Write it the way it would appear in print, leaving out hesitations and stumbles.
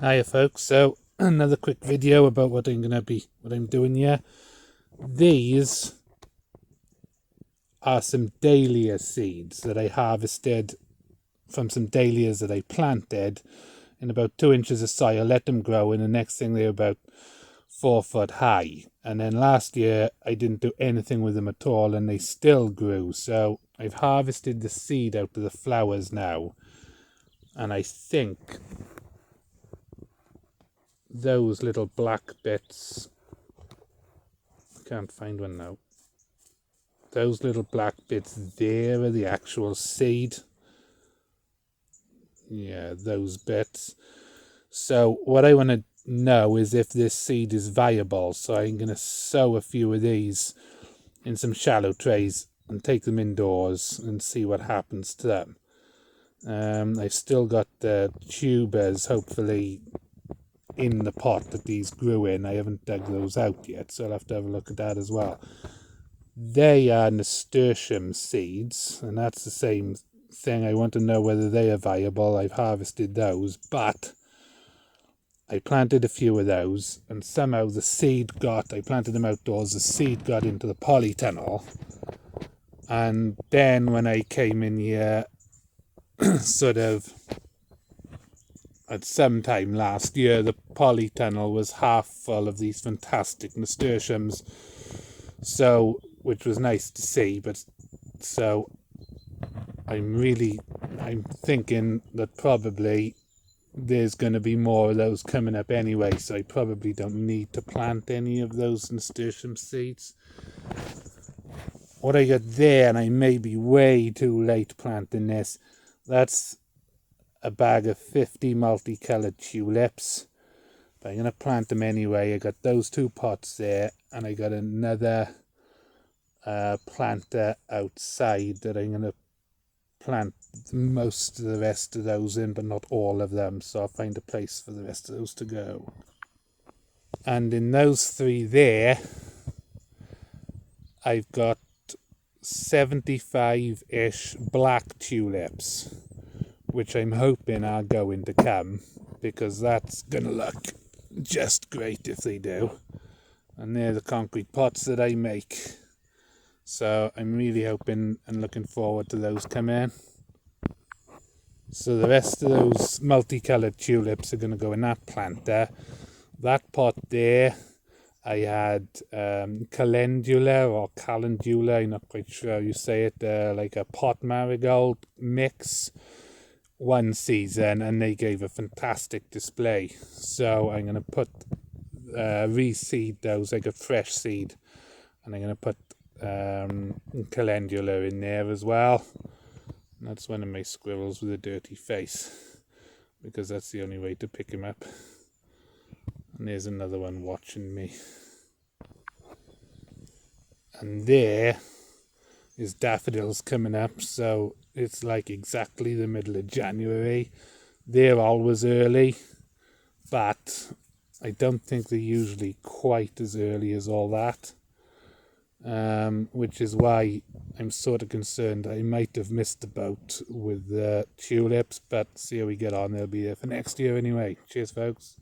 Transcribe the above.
Hiya folks, so another quick video about what I'm doing here. These are some dahlia seeds that I harvested from some dahlias that I planted in about 2 inches of soil, let them grow, and the next thing they're about 4 foot high. And then last year I didn't do anything with them at all and they still grew. So I've harvested the seed out of the flowers now, and I think those little black bits, I can't find one now, those little black bits there are the actual seed. Yeah, those bits. So what I want to know is if this seed is viable. So I'm going to sow a few of these in some shallow trays and take them indoors and see what happens to them. I've still got the tubers hopefully in the pot that these grew in. I haven't dug those out yet, so I'll have to have a look at that as well. They are nasturtium seeds, and that's the same thing. I want to know whether they are viable. I've harvested those, but I planted a few of those, and somehow the seed I planted them outdoors, the seed got into the polytunnel. And then when I came in here, sort of at some time last year, the polytunnel was half full of these fantastic nasturtiums. So, which was nice to see, but so I'm thinking that probably there's going to be more of those coming up anyway, so I probably don't need to plant any of those nasturtium seeds. What I got there, and I may be way too late planting this, that's a bag of 50 multicoloured tulips, but I'm going to plant them anyway. I got those 2 pots there, and I got another planter outside that I'm going to plant most of the rest of those in, but not all of them, so I'll find a place for the rest of those to go. And in those 3 there, I've got 75-ish black tulips, which I'm hoping are going to come, because that's going to look just great if they do. And they're the concrete pots that I make. So I'm really hoping and looking forward to those coming. So the rest of those multicoloured tulips are going to go in that planter. That pot there, I had calendula or calendula, I'm not quite sure how you say it, like a pot marigold mix one season, and they gave a fantastic display. So I'm going to put reseed those, like a fresh seed, and I'm going to put calendula in there as well. And that's one of my squirrels with a dirty face, because that's the only way to pick him up. And there's another one watching me. And there is daffodils coming up, so it's like exactly the middle of January. They're always early, but I don't think they're usually quite as early as all that. Which is why I'm sort of concerned I might have missed the boat with the tulips, but see how we get on. They'll be there for next year anyway. Cheers, folks.